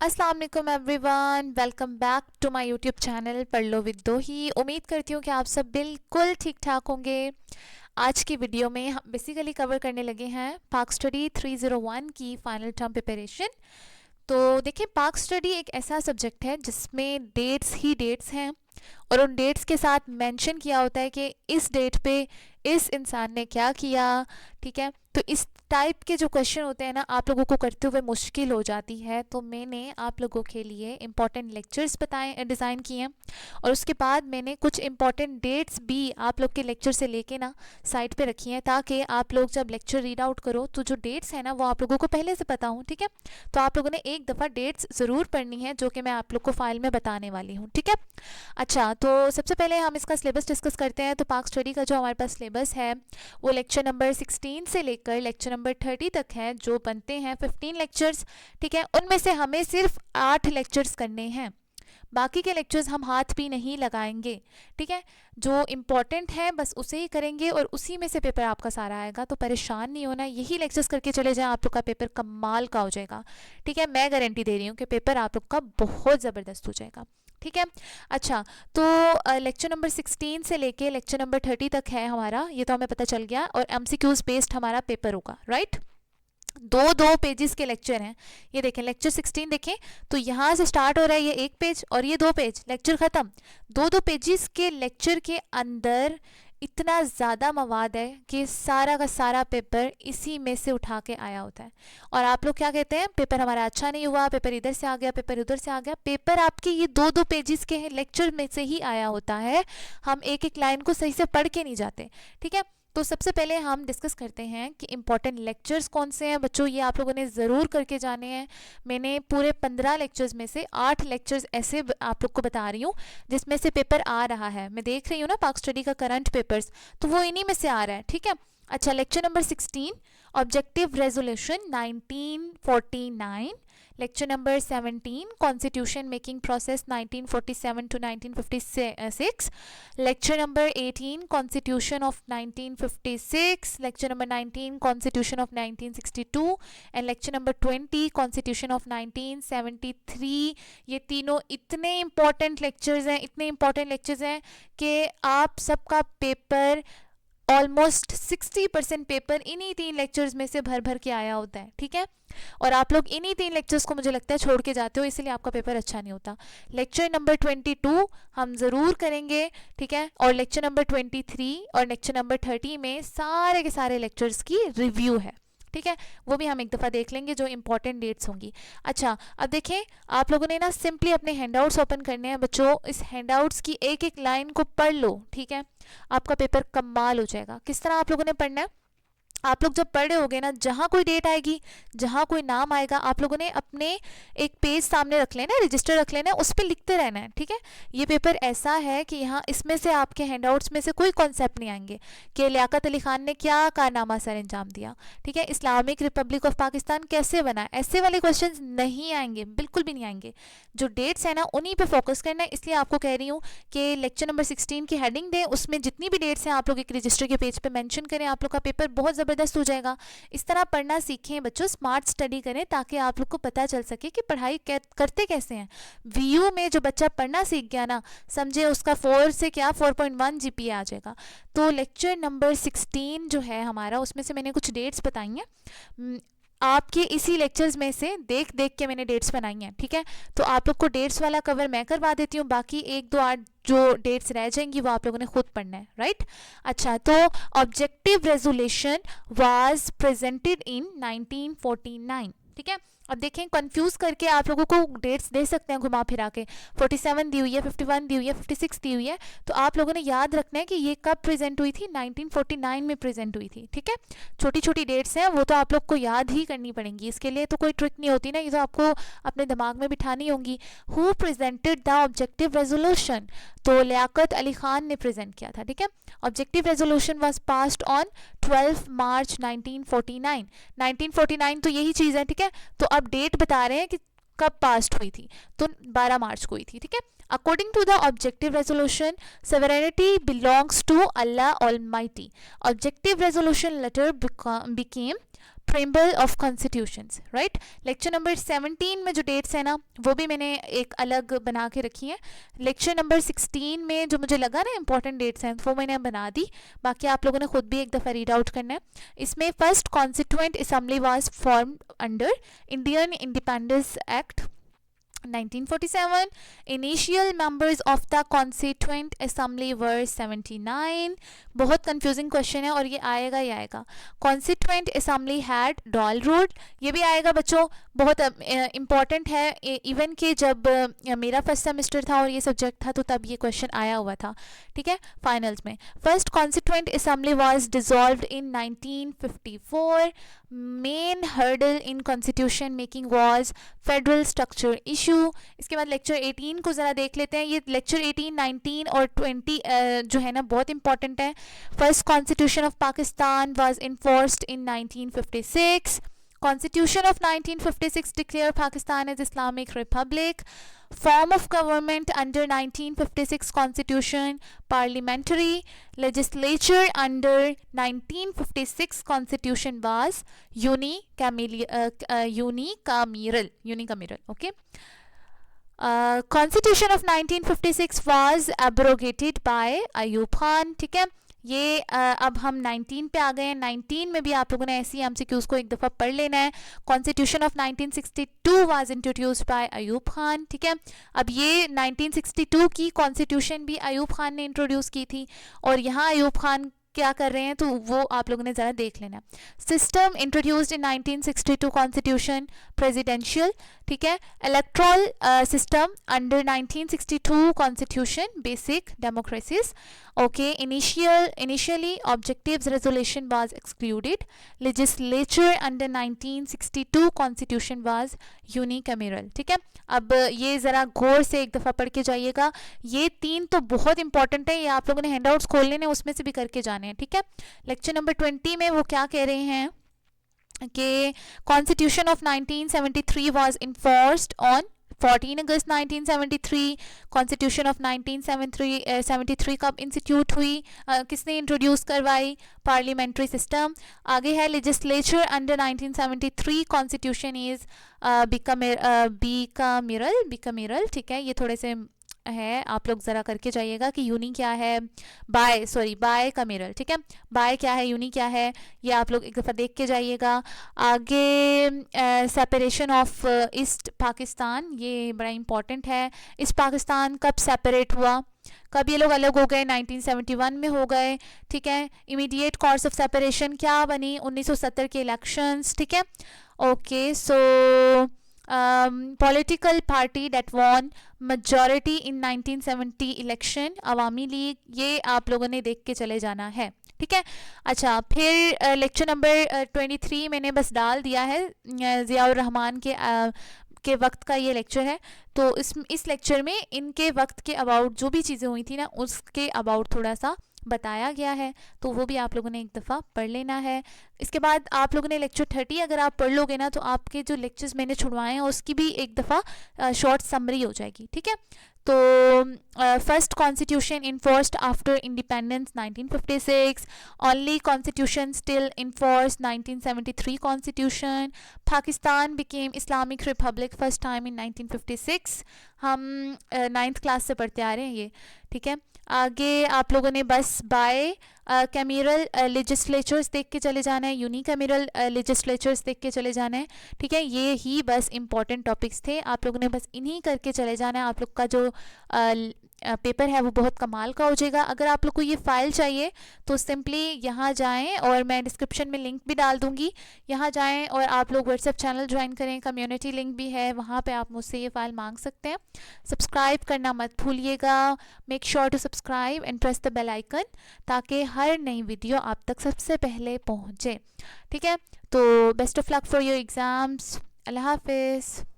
अस्सलाम वालेकुम everyone, welcome back to my YouTube channel Padh Lo with दो ही। उम्मीद करती हूँ कि आप सब बिल्कुल ठीक ठाक होंगे। आज की वीडियो में हम बेसिकली कवर करने लगे हैं पाक स्टडी 301 की फाइनल टर्म प्रिपरेशन। तो देखिए, पाक स्टडी एक ऐसा सब्जेक्ट है जिसमें डेट्स ही डेट्स हैं और उन डेट्स के साथ मेंशन किया होता है कि इस डेट पे इस इंसान ने क्या किया। ठीक है, तो इस टाइप के जो क्वेश्चन होते हैं ना, आप लोगों को करते हुए मुश्किल हो जाती है। तो मैंने आप लोगों के लिए इम्पॉर्टेंट लेक्चर्स बताए, डिज़ाइन किए हैं, और उसके बाद मैंने कुछ इम्पॉर्टेंट डेट्स भी आप लोग के लेक्चर से लेके ना साइड पे रखी हैं, ताकि आप लोग जब लेक्चर रीड आउट करो तो जो डेट्स हैं ना वो आप लोगों को पहले से पता हो। ठीक है, तो आप लोगों ने एक दफ़ा डेट्स ज़रूर पढ़नी है, जो कि मैं आप लोग को फाइल में बताने वाली हूँ। ठीक है, अच्छा, तो सबसे पहले हम इसका सिलेबस डिस्कस करते हैं। तो पाक स्टडी का जो हमारे पास सिलेबस है वो लेक्चर नंबर 16 से लेकर लेक्चर नंबर 30 तक है, जो बनते हैं 15 लेक्चर्स। ठीक है, उनमें से हमें सिर्फ 8 लेक्चर्स करने हैं, बाकी के लेक्चर्स हम हाथ भी नहीं लगाएंगे। ठीक है, जो इम्पॉर्टेंट है बस उसे ही करेंगे और उसी में से पेपर आपका सारा आएगा। तो परेशान नहीं होना, यही लेक्चर्स करके चले जाएं, आप लोग का पेपर कमाल का हो जाएगा। ठीक है, मैं गारंटी दे रही हूँ कि पेपर आप लोग का बहुत ज़बरदस्त हो जाएगा। ठीक है, अच्छा, तो लेक्चर नंबर 16 से लेके लेक्चर नंबर 30 तक है हमारा, ये तो हमें पता चल गया, और एमसीक्यूज बेस्ड हमारा पेपर होगा। राइट, दो दो पेजेस के लेक्चर हैं। ये देखें, लेक्चर 16 देखें तो यहाँ से स्टार्ट हो रहा है ये एक पेज और ये 2 पेज, लेक्चर ख़त्म। दो दो पेजेस के लेक्चर के अंदर इतना ज़्यादा मवाद है कि सारा का सारा पेपर इसी में से उठा के आया होता है। और आप लोग क्या कहते हैं, पेपर हमारा अच्छा नहीं हुआ, पेपर इधर से आ गया, पेपर उधर से आ गया। पेपर आपके ये दो दो पेजेस के लेक्चर में से ही आया होता है, हम एक एक लाइन को सही से पढ़ के नहीं जाते। ठीक है, तो सबसे पहले हम डिस्कस करते हैं कि इम्पॉर्टेंट लेक्चर्स कौन से हैं। बच्चों, ये आप लोगों ने ज़रूर करके जाने हैं। मैंने पूरे 15 लेक्चर्स में से 8 लेक्चर्स ऐसे आप लोग को बता रही हूँ जिसमें से पेपर आ रहा है। मैं देख रही हूँ ना पाक स्टडी का करंट पेपर्स, तो वो इन्हीं में से आ रहा है। ठीक है, अच्छा, lecture number 16 objective resolution 1949, lecture number 17 constitution making process 1947 to 1956, lecture number 18 constitution of 1956, lecture number 19 constitution of 1962 and lecture number 20 constitution of 1973। ये तीनों इतने इंपॉर्टेंट लेक्चर्स हैं, इतने इंपॉर्टेंट लेक्चर्स हैं कि आप सबका पेपर ऑलमोस्ट 60% पेपर इन्हीं 3 लेक्चर्स में से भर भर के आया होता है। ठीक है, और आप लोग इन्हीं 3 लेक्चर्स को मुझे लगता है छोड़ के जाते हो, इसलिए आपका पेपर अच्छा नहीं होता। लेक्चर नंबर 22 हम ज़रूर करेंगे। ठीक है, और लेक्चर नंबर 23 और लेक्चर नंबर 30 में सारे के सारे लेक्चर्स की रिव्यू है। ठीक है, वो भी हम एक दफ़ा देख लेंगे, जो इंपॉर्टेंट डेट्स होंगी। अच्छा, अब देखें, आप लोगों ने ना सिंपली अपने हैंडआउट्स ओपन करने हैं। बच्चों, इस हैंडआउट्स की एक एक लाइन को पढ़ लो। ठीक है, आपका पेपर कमाल हो जाएगा। किस तरह आप लोगों ने पढ़ना है, आप लोग जब पढ़ रहे होगे ना, जहाँ कोई डेट आएगी, जहाँ कोई नाम आएगा, आप लोगों ने अपने एक पेज सामने रख लेना, रजिस्टर रख लेना, उस पर लिखते रहना है। ठीक है, ये पेपर ऐसा है कि यहाँ इसमें से आपके हैंडआउट्स में से कोई कॉन्सेप्ट नहीं आएंगे कि लियाकत अली खान ने क्या कारनामा सर अंजाम दिया। ठीक है, इस्लामिक रिपब्लिक ऑफ पाकिस्तान कैसे बना, ऐसे वाले क्वेश्चन नहीं आएंगे, बिल्कुल भी नहीं आएंगे। जो डेट्स है ना उन्हीं पर फोकस करना है। इसलिए आपको कह रही हूँ कि लेक्चर नंबर 16 की हेडिंग दें, उसमें जितनी भी डेट्स हैं आप लोग एक रजिस्टर के पेज पर मैंशन करें, आप लोग का पेपर बहुत ज़बरदस्त हो जाएगा। इस तरह पढ़ना सीखें बच्चों, स्मार्ट स्टडी करें, ताकि आप लोग को पता चल सके कि पढ़ाई करते कैसे हैं। वीयू में जो बच्चा पढ़ना सीख गया ना, समझे उसका 4 से क्या 4.1 जीपीए आ जाएगा। तो लेक्चर नंबर 16 जो है हमारा, उसमें से मैंने कुछ डेट्स बताई हैं, आपके इसी लेक्चर्स में से देख देख के मैंने डेट्स बनाई हैं। ठीक है, तो आप लोग को डेट्स वाला कवर मैं करवा देती हूँ, बाकी 1-2-8 जो डेट्स रह जाएंगी वो आप लोगों ने खुद पढ़ना है। राइट, अच्छा, तो objective resolution was presented in 1949। ठीक है, अब देखें, कंफ्यूज करके आप लोगों को डेट्स दे सकते हैं घुमा फिरा के, 47 दी हुई है, 51 दी हुई है, 56 दी हुई है, तो आप लोगों ने याद रखना है कि ये कब प्रेजेंट हुई थी, 1949 में प्रेजेंट हुई थी। ठीक है, छोटी छोटी डेट्स हैं, वो तो आप लोग को याद ही करनी पड़ेंगी, इसके लिए तो कोई ट्रिक नहीं होती ना, ये तो आपको अपने दिमाग में बिठानी होंगी। Who presented the objective resolution, तो लियाकत अली खान ने प्रेजेंट किया था। ठीक है, objective resolution was passed on 12 मार्च 1949। 1949 तो यही चीज़ है। ठीक है, तो अब डेट बता रहे हैं कि कब पास्ट हुई थी, तो 12 मार्च को हुई थी। ठीक है, according to the objective resolution sovereignty belongs to Allah Almighty. Objective resolution letter became preamble of constitutions, right. Lecture number 17 में जो डेट्स है ना वो भी मैंने एक अलग बना के रखी है। लेक्चर नंबर 16 में जो मुझे लगा ना इंपॉर्टेंट डेट्स हैं वो मैंने बना दी, बाकी आप लोगों ने खुद भी एक दफ़ा रीड आउट करना है। इसमें first constituent assembly was formed under Indian independence act 1947. Initial members of the Constituent Assembly were 79. बहुत कंफ्यूजिंग क्वेश्चन है और ये आएगा ही आएगा। Constituent Assembly had dual rule, ये भी आएगा बच्चों, बहुत इम्पॉर्टेंट है। इवन कि जब मेरा फर्स्ट सेमेस्टर था और ये सब्जेक्ट था तो तब ये क्वेश्चन आया हुआ था, ठीक है, फाइनल्स में। First constituent assembly was dissolved in 1954. Main hurdle in constitution making was federal structure issue. इसके बाद लेक्चर 18 को ज़रा देख लेते हैं। ये लेक्चर 18, 19 और 20 जो है ना बहुत इंपॉर्टेंट है। First constitution of Pakistan was enforced in 1956. Constitution of 1956 declared Pakistan as Islamic Republic. Form of government under 1956 Constitution, parliamentary. Legislature under 1956 Constitution was unicameral. Okay. Constitution of 1956 was abrogated by Ayub Khan. ठीक है, ये अब हम 19 पे आ गए हैं। 19 में भी आप लोगों ने ऐसी MCQs को एक दफ़ा पढ़ लेना है। Constitution of 1962 was introduced by Ayub Khan, ठीक है। अब ये 1962 की कॉन्स्टिट्यूशन भी अयूब खान ने इंट्रोड्यूस की थी और यहाँ अयूब खान क्या कर रहे हैं तो वो आप लोगों ने ज़रा देख लेना। System introduced in 1962 constitution presidential, ठीक है। Electoral system under 1962 constitution basic democracies, okay. Initially objectives resolution was excluded. Legislature under 1962 constitution was unicameral, ठीक है। अब ये ज़रा गौर से एक दफ़ा पढ़ के जाइएगा। ये 3 तो बहुत इंपॉर्टेंट है, ये आप लोगों ने हैंडआउट्स खोल लेने उसमें से भी करके जाने हैं, ठीक है। लेक्चर नंबर 20 में वो क्या कह रहे हैं कि constitution of 1973 was enforced on 14 August 1973. Constitution of 1973 कब इंस्टीट्यूट हुई, किसने इंट्रोड्यूस करवाई, पार्लियामेंट्री सिस्टम। आगे है लेजिस्लेचर अंडर 1973 कॉन्स्टिट्यूशन इज बिकामेरल, ठीक है। ये थोड़े से है, आप लोग ज़रा करके जाइएगा कि यूनी क्या है, बाय कमेरल, ठीक है। बाय क्या है, यूनी क्या है, ये आप लोग एक दफ़ा देख के जाइएगा। आगे सेपरेशन ऑफ ईस्ट पाकिस्तान, ये बड़ा इम्पॉर्टेंट है। ईस्ट पाकिस्तान कब सेपरेट हुआ, कब ये लोग अलग हो गए, 1971 में हो गए, ठीक है। इमीडिएट कोर्स ऑफ सेपरेशन क्या बनी, 1970 के इलेक्शंस, ठीक है। Okay, so political party that won majority in 1970 election Awami league, ये आप लोगों ने देख के चले जाना है, ठीक है। अच्छा, फिर लेक्चर नंबर 23 मैंने बस डाल दिया है, ज़ियाउर रहमान के वक्त का ये लेक्चर है। तो इस लेक्चर में इनके वक्त के अबाउट जो भी चीज़ें हुई थी ना उसके अबाउट थोड़ा सा बताया गया है, तो वो भी आप लोगों ने एक दफ़ा पढ़ लेना है। इसके बाद आप लोगों ने लेक्चर 30 अगर आप पढ़ लोगे ना तो आपके जो लेक्चर्स मैंने छुड़वाए हैं उसकी भी एक दफ़ा शॉर्ट समरी हो जाएगी, ठीक है। तो first constitution enforced after independence 1956, only constitution still enforced 1973 constitution, Pakistan became Islamic Republic first time in 1956। हम 9th क्लास से पढ़ते आ रहे हैं ये, ठीक है। आगे आप लोगों ने बस बाय कैमरल लेजिस्लेचर्स देख के चले जाना है, यूनिकैमरल लेजिस्लेचर्स देख के चले जाना है, ठीक है। ये ही बस इंपॉर्टेंट टॉपिक्स थे, आप लोगों ने बस इन्हीं करके चले जाना है। आप लोग का जो पेपर है वो बहुत कमाल का हो जाएगा। अगर आप लोग को ये फ़ाइल चाहिए तो सिंपली यहाँ जाएं और मैं डिस्क्रिप्शन में लिंक भी डाल दूँगी, यहाँ जाएं और आप लोग व्हाट्सएप चैनल ज्वाइन करें, कम्युनिटी लिंक भी है, वहाँ पे आप मुझसे ये फ़ाइल मांग सकते हैं। सब्सक्राइब करना मत भूलिएगा, make sure to subscribe and press the bell icon ताकि हर नई वीडियो आप तक सबसे पहले पहुँचे, ठीक है। तो best of luck for your exams, अल्लाह हाफिज़।